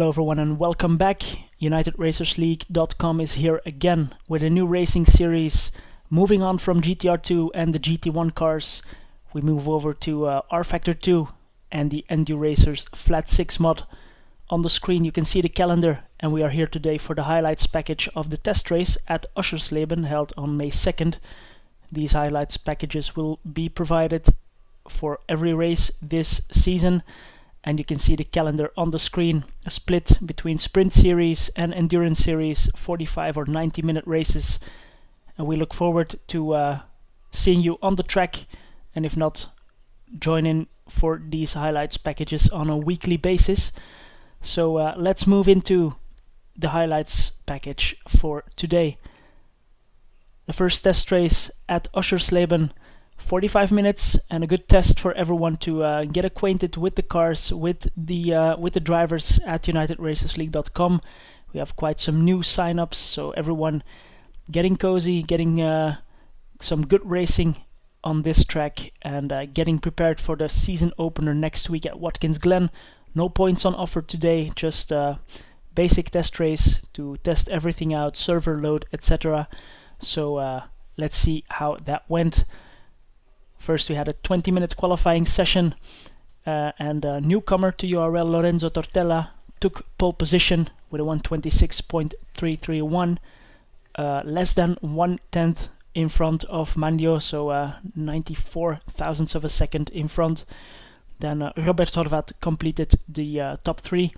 Hello everyone and welcome back. UnitedRacersLeague.com is here again with a new racing series. Moving on from GTR2 and the GT1 cars, we move over to R-Factor 2 and the Enduracers Flat6 mod. On the screen you can see the calendar, and we are here today for the highlights package of the test race at Oschersleben held on May 2nd. These highlights packages will be provided for every race this season. And you can see the calendar on the screen, a split between sprint series and endurance series, 45 or 90 minute races. And we look forward to seeing you on the track, and if not, join in for these highlights packages on a weekly basis. So let's move into the highlights package for today. The first test race at Oschersleben, 45 minutes and a good test for everyone to get acquainted with the cars, with the drivers at UnitedRacersLeague.com. We have quite some new sign-ups, so everyone getting cozy, getting some good racing on this track, and getting prepared for the season opener next week at Watkins Glen. No points on offer today, just a basic test race to test everything out, server load, etc. So let's see how that went. First we had a 20-minute qualifying session, and a newcomer to URL, Lorenzo Tortella, took pole position with a 126.331, less than 1/10 in front of Mandio, so 94 thousandths of a second in front. Then Robert Horvat completed the top three.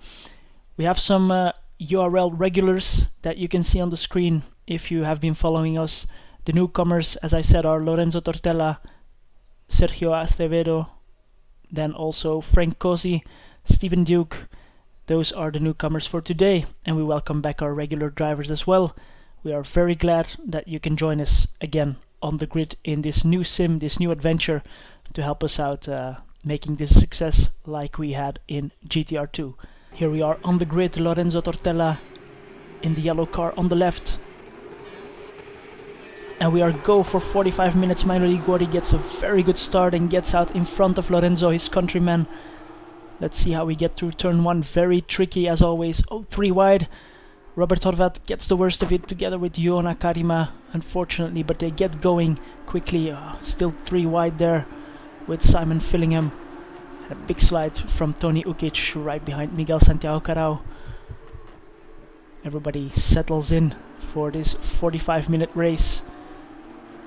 We have some URL regulars that you can see on the screen if you have been following us. The newcomers, as I said, are Lorenzo Tortella, Sergio Acevedo, then also Frank Cosi, Stephen Duke. Those are the newcomers for today, and we welcome back our regular drivers as well. We are very glad that you can join us again on the grid in this new sim, this new adventure, to help us out making this a success like we had in GTR2. Here we are on the grid, Lorenzo Tortella in the yellow car on the left. And we are go for 45 minutes. Milo Liguori gets a very good start and gets out in front of Lorenzo, his countryman. Let's see how we get through turn 1. Very tricky as always. Oh, 3 wide. Robert Horvat gets the worst of it together with Joona Karima, unfortunately, but they get going quickly. Still 3 wide there with Simon Fillingham. And a big slide from Tony Ukic right behind Miguel Santiago Carao. Everybody settles in for this 45-minute race.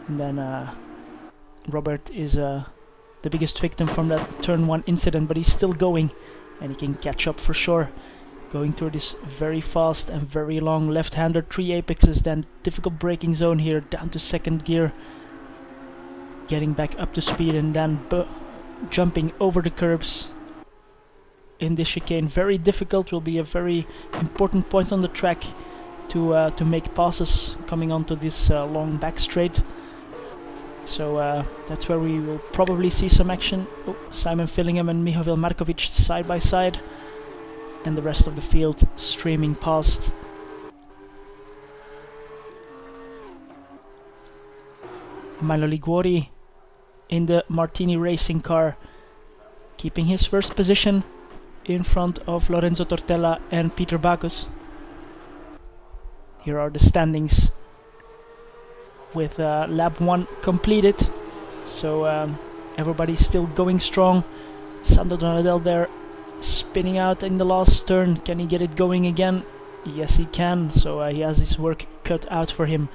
And then Robert is the biggest victim from that turn 1 incident, but he's still going, and he can catch up for sure. Going through this very fast and very long left-hander, 3 apexes, then difficult braking zone here, down to second gear. Getting back up to speed and then jumping over the curbs in this chicane. Very difficult, will be a very important point on the track to make passes coming onto this long back straight. So that's where we will probably see some action. Oh, Simon Fillingham and Mihovil Markovic side by side, and the rest of the field streaming past. Milo Liguori in the Martini racing car, keeping his first position in front of Lorenzo Tortella and Peter Bacchus. Here are the standings with lap 1 completed, so everybody's still going strong. Sandro Donadel there spinning out in the last turn. Can he get it going again? Yes, he can, so he has his work cut out for him.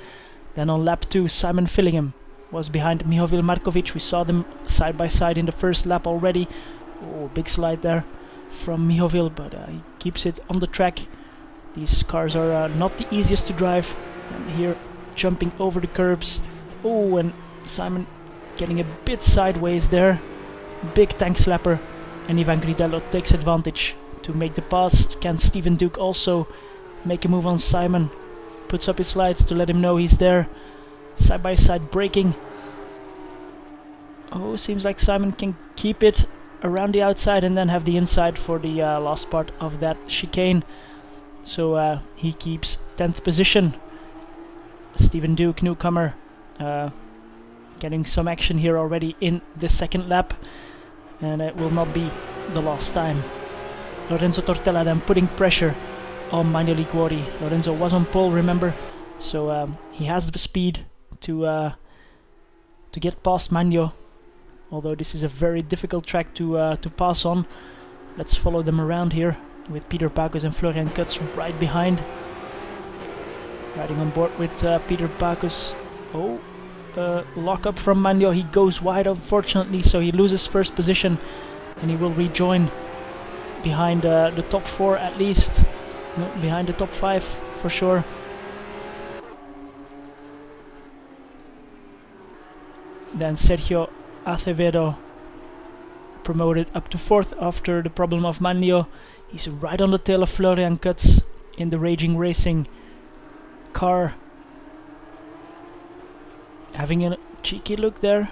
Then on lap 2, Simon Fillingham was behind Mihovil Markovic. We saw them side by side in the first lap already. Oh, big slide there from Mihovil, but he keeps it on the track. These cars are not the easiest to drive. And here, jumping over the curbs. Oh, and Simon getting a bit sideways there. Big tank slapper. And Ivan Gridello takes advantage to make the pass. Can Stephen Duke also make a move on Simon? Puts up his lights to let him know he's there. Side by side braking. Oh, seems like Simon can keep it around the outside and then have the inside for the last part of that chicane. So he keeps 10th position. Stephen Duke, newcomer, getting some action here already in the second lap, and it will not be the last time. Lorenzo Tortella then putting pressure on Manuel Liguori. Lorenzo was on pole, remember, so he has the speed to get past Magno, although this is a very difficult track to pass on. Let's follow them around here with Peter Backus and Florian Kutz right behind. Riding on board with Peter Backus. Oh, lock up from Magno. He goes wide, unfortunately, so he loses first position, and he will rejoin behind the top 4 at least. No, behind the top 5 for sure. Then Sergio Acevedo promoted up to 4th after the problem of Magno. He's right on the tail of Florian Kutz in the Raging Racing car. Having a cheeky look there,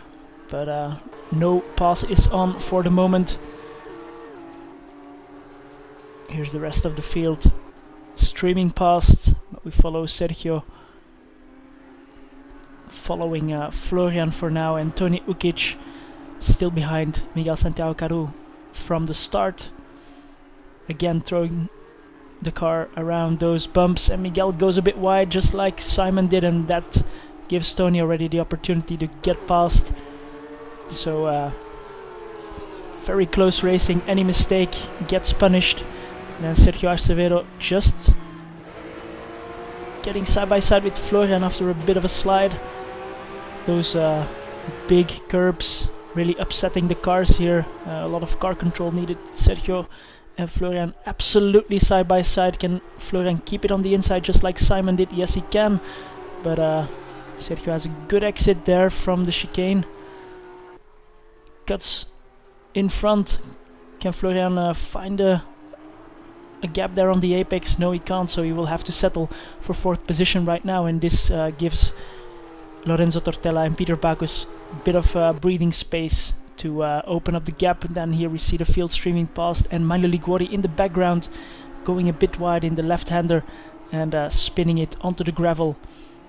but no pass is on for the moment. Here's the rest of the field streaming past, but we follow Sergio, following Florian for now, and Tony Ukic still behind Miguel Santiago Caru from the start. Again throwing the car around those bumps, and Miguel goes a bit wide just like Simon did, and that gives Tony already the opportunity to get past. So very close racing, any mistake gets punished. And then Sergio Acevedo just getting side by side with Florian after a bit of a slide. Those big curbs really upsetting the cars here. A lot of car control needed. Sergio and Florian absolutely side by side. Can Florian keep it on the inside just like Simon did? Yes, he can. But Sergio has a good exit there from the chicane. Cuts in front. Can Florian find a gap there on the apex? No, he can't, so he will have to settle for 4th position right now, and this gives Lorenzo Tortella and Peter Backus a bit of breathing space to open up the gap. And then here we see the field streaming past, and Manuel Liguori in the background going a bit wide in the left-hander and spinning it onto the gravel.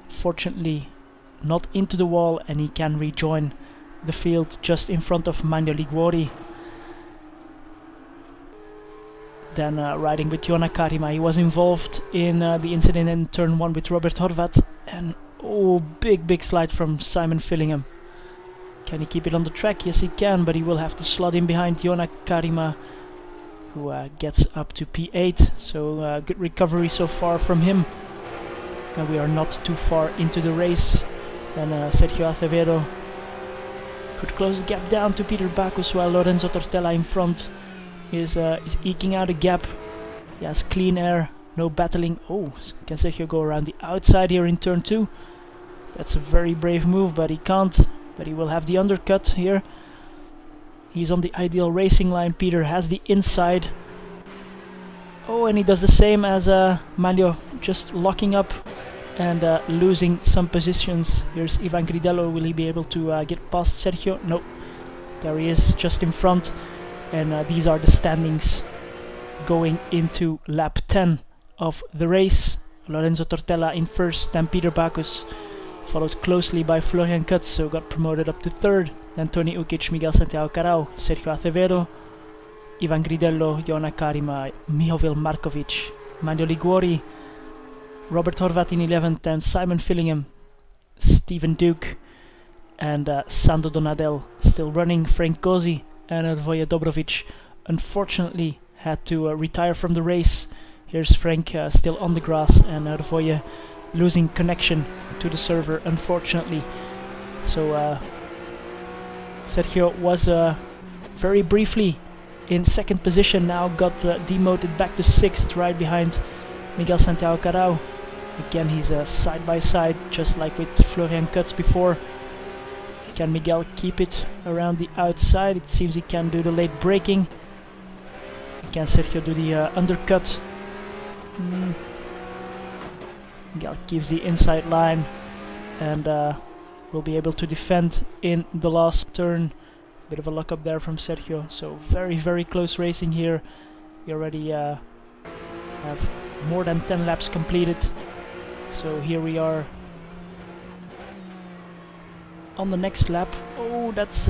Fortunately not into the wall, and he can rejoin the field just in front of Manuel Liguori. Then riding with Joona Karima, he was involved in the incident in turn 1 with Robert Horvat, and oh, big slide from Simon Fillingham. Can he keep it on the track? Yes, he can, but he will have to slot in behind Joona Karima, who gets up to P8, so good recovery so far from him. And we are not too far into the race. Then Sergio Acevedo could close the gap down to Peter Backus, while Lorenzo Tortella in front is eking out a gap. He has clean air, no battling. Oh, can Sergio go around the outside here in turn 2? That's a very brave move, but he can't. But he will have the undercut here. He's on the ideal racing line. Peter has the inside. Oh, and he does the same as Manuel, just locking up and losing some positions. Here's Ivan Gridello. Will he be able to get past Sergio? No. There he is, just in front. And these are the standings going into lap 10 of the race. Lorenzo Tortella in first, then Peter Backus, followed closely by Florian Kutz, who got promoted up to 3rd. Then Tony Ukic, Miguel Santiago Caru, Sergio Acevedo, Ivan Gridello, Joona Karima, Mihovil Markovic, Manuel Liguori, Robert Horvat in 11th, and Simon Fillingham, Stephen Duke, and Sando Donadel still running. Frank Cosi and Voje Dobrovic unfortunately had to retire from the race. Here's Frank still on the grass, and Voje losing connection to the server, unfortunately. So Sergio was very briefly in 2nd position, now got demoted back to 6th, right behind Miguel Santiago Caru. Again, he's side by side, just like with Florian Kutz before. Can Miguel keep it around the outside? It seems he can do the late braking. Can Sergio do the undercut? Miguel keeps the inside line and will be able to defend in the last turn. Bit of a lock up there from Sergio. So very close racing here. We already have more than 10 laps completed. So here we are on the next lap. Oh, that's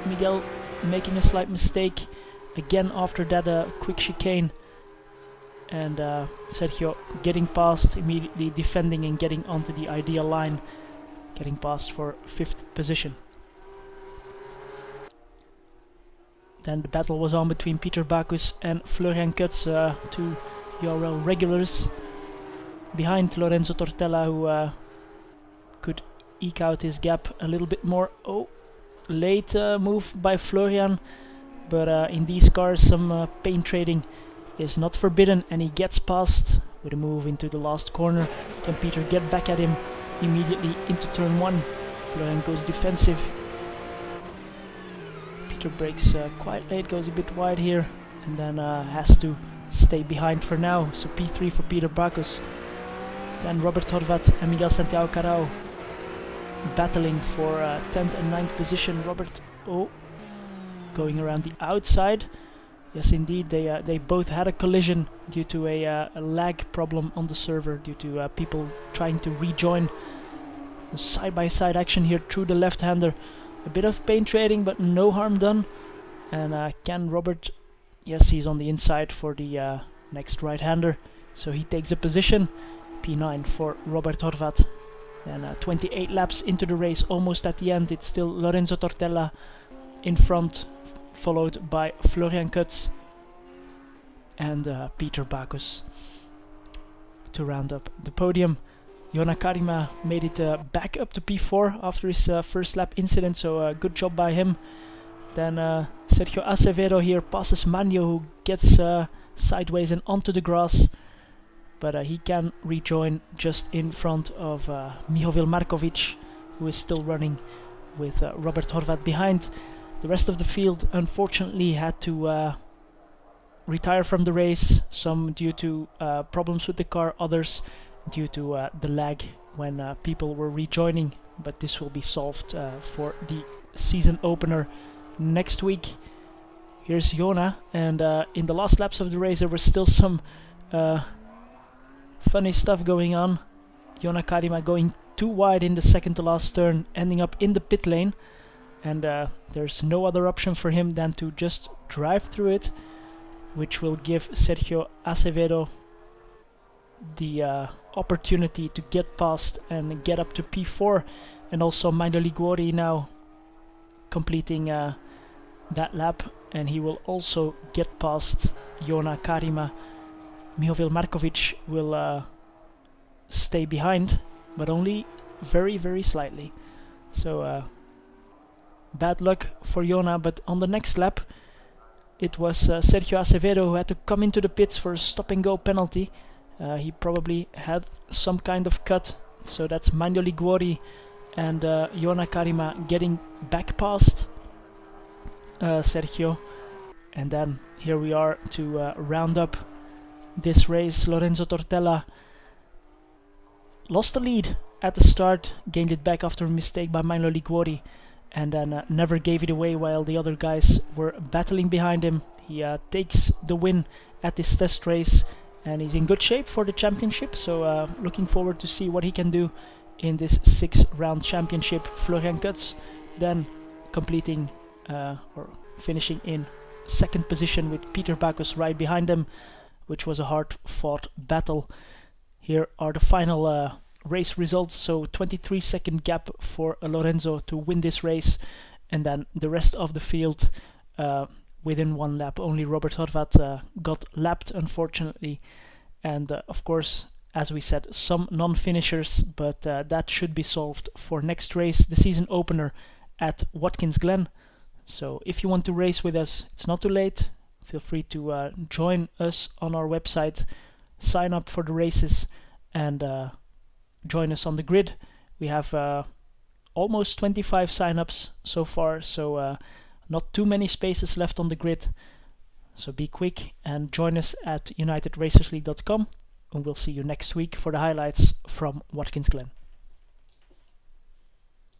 Miguel making a slight mistake again after that quick chicane, and Sergio getting past, immediately defending and getting onto the ideal line, getting past for 5th position. Then the battle was on between Peter Bacchus and Florian Kutz, two URL regulars, behind Lorenzo Tortella, who could eke out his gap a little bit more. Oh, late move by Florian, but in these cars some paint trading is not forbidden, and he gets past with a move into the last corner. Can Peter get back at him immediately into turn 1? Florian goes defensive. Peter brakes quite late, goes a bit wide here, and then has to stay behind for now. So P3 for Peter Bacchus. Then Robert Horvat and Miguel Santiago Carao battling for 10th and 9th position. Robert, going around the outside. Yes, indeed, they both had a collision due to a lag problem on the server, due to people trying to rejoin. Side-by-side action here through the left-hander. A bit of paint trading, but no harm done. And can Robert... Yes, he's on the inside for the next right-hander, so he takes a position. P9 for Robert Horvat. And 28 laps into the race, almost at the end, it's still Lorenzo Tortella in front, followed by Florian Kutz and Peter Bacchus to round up the podium. Jona Karima made it back up to P4 after his first lap incident, so good job by him. Then Sergio Acevedo here passes Magno, who gets sideways and onto the grass, but he can rejoin just in front of Mihovil Markovic, who is still running with Robert Horvat behind. The rest of the field unfortunately had to retire from the race, some due to problems with the car, others due to the lag when people were rejoining, but this will be solved for the season opener next week. Here's Jona, and in the last laps of the race there was still some funny stuff going on. Jona Karima going too wide in the second to last turn, ending up in the pit lane, and there's no other option for him than to just drive through it, which will give Sergio Acevedo the opportunity to get past and get up to P4, and also Mino Liguori now completing that lap, and he will also get past Jona Karima. Mihovil Markovic will stay behind, but only very, very slightly. So bad luck for Jona, but on the next lap it was Sergio Acevedo who had to come into the pits for a stop-and-go penalty. He probably had some kind of cut, so that's Mino Liguori and Jona Karima getting back past Sergio. And then here we are to round up this race. Lorenzo Tortella lost the lead at the start, gained it back after a mistake by Mino Liguori, and then never gave it away while the other guys were battling behind him. He takes the win at this test race, and he's in good shape for the championship, so looking forward to see what he can do in this 6-round championship. Florian Kutz then completing or finishing in second position with Peter Bacchus right behind him, which was a hard-fought battle. Here are the final race results. So 23-second gap for Lorenzo to win this race, and then the rest of the field within one lap. Only Robert Horvat got lapped, unfortunately, and of course, as we said, some non-finishers, but that should be solved for next race, the season opener at Watkins Glen. So if you want to race with us, it's not too late. Feel free to join us on our website, sign up for the races, and join us on the grid. We have almost 25 sign-ups so far, so not too many spaces left on the grid. So be quick and join us at unitedracersleague.com, and we'll see you next week for the highlights from Watkins Glen.